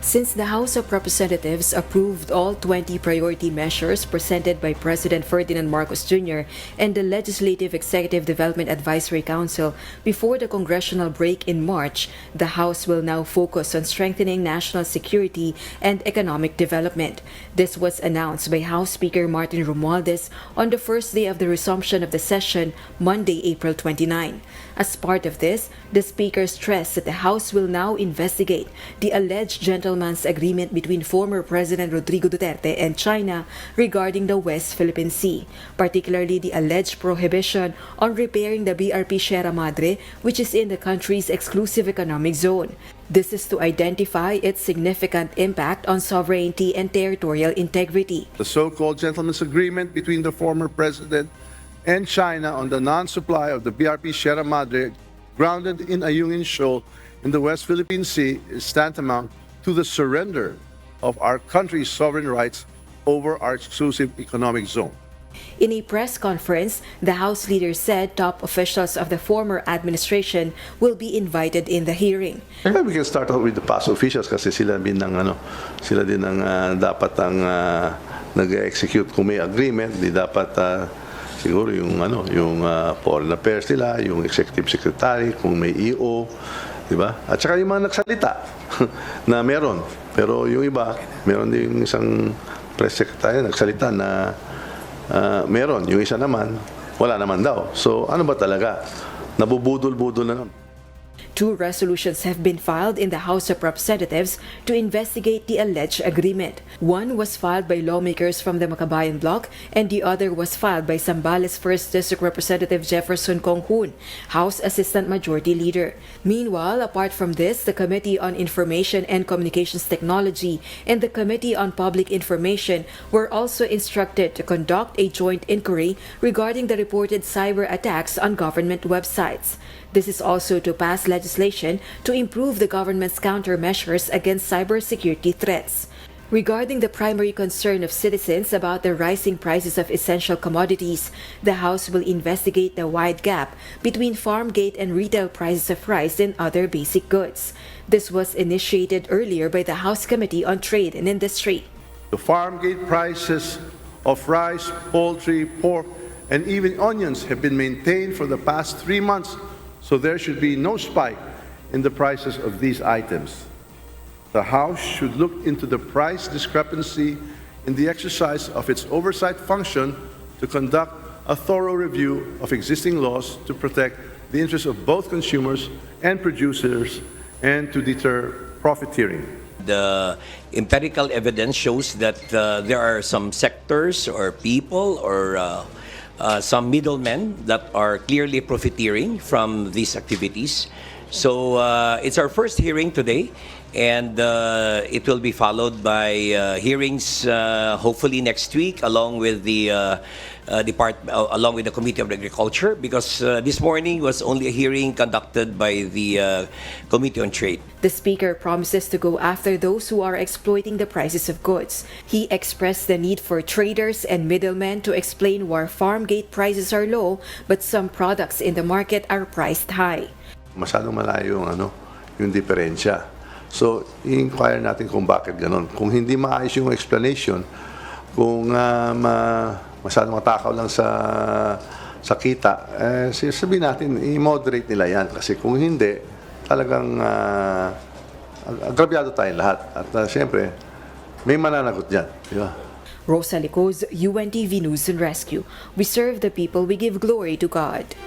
Since the House of Representatives approved all 20 priority measures presented by President Ferdinand Marcos Jr. and the Legislative Executive Development Advisory Council before the congressional break in March, the House will now focus on strengthening national security and economic development. This was announced by House Speaker Martin Romualdez on the first day of the resumption of the session, Monday, April 29. As part of this, the Speaker stressed that the House will now investigate the alleged gentleman's agreement between former President Rodrigo Duterte and China regarding the West Philippine Sea, particularly the alleged prohibition on repairing the BRP Sierra Madre, which is in the country's exclusive economic zone. This is to identify its significant impact on sovereignty and territorial integrity. The so-called gentleman's agreement between the former president and China on the non-supply of the BRP Sierra Madre, grounded in Ayungin Shoal in the West Philippine Sea, is tantamount to the surrender of our country's sovereign rights over our exclusive economic zone. In a press conference, the House leader said top officials of the former administration will be invited in the hearing. We can start out with the past officials kasi sila din ang dapat ang nag-execute kung may agreement, di dapat siguro yung foreign affairs nila, yung executive secretary, kung may EO, di ba? At saka yung mga nagsalita na meron. Pero yung iba, meron din isang press secretary nagsalita na meron. Yung isa naman, wala naman daw. So ano ba talaga? Nabubudol-budol na naman. 2 resolutions have been filed in the House of Representatives to investigate the alleged agreement. One was filed by lawmakers from the Makabayan Bloc and the other was filed by Zambales 1st District Representative Jefferson Conghun, House Assistant Majority Leader. Meanwhile, apart from this, the Committee on Information and Communications Technology and the Committee on Public Information were also instructed to conduct a joint inquiry regarding the reported cyber attacks on government websites. This is also to pass legislation to improve the government's countermeasures against cybersecurity threats. Regarding the primary concern of citizens about the rising prices of essential commodities, the House will investigate the wide gap between farm gate and retail prices of rice and other basic goods. This was initiated earlier by the House Committee on Trade and Industry. The farm gate prices of rice, poultry, pork, and even onions have been maintained for the past 3 months. So there should be no spike in the prices of these items. The House should look into the price discrepancy in the exercise of its oversight function to conduct a thorough review of existing laws to protect the interests of both consumers and producers and to deter profiteering. The empirical evidence shows that there are some sectors or people or some middlemen that are clearly profiteering from these activities. So it's our first hearing today, and it will be followed by hearings hopefully next week, along with the along with the Committee of Agriculture, because this morning was only a hearing conducted by the Committee on Trade. The Speaker promises to go after those who are exploiting the prices of goods. He expressed the need for traders and middlemen to explain why farm gate prices are low, but some products in the market are priced high. Masyadong malayo yung diferensya. So, i-inquire natin kung bakit ganon. Kung hindi maayos yung explanation, kung masyadong matakaw lang sa kita, sabihin natin, i-moderate nila yan. Kasi kung hindi, talagang agrabyado tayong lahat. At siyempre, may mananagot dyan. Diba? Rosa Licoz, UNTV News and Rescue. We serve the people, we give glory to God.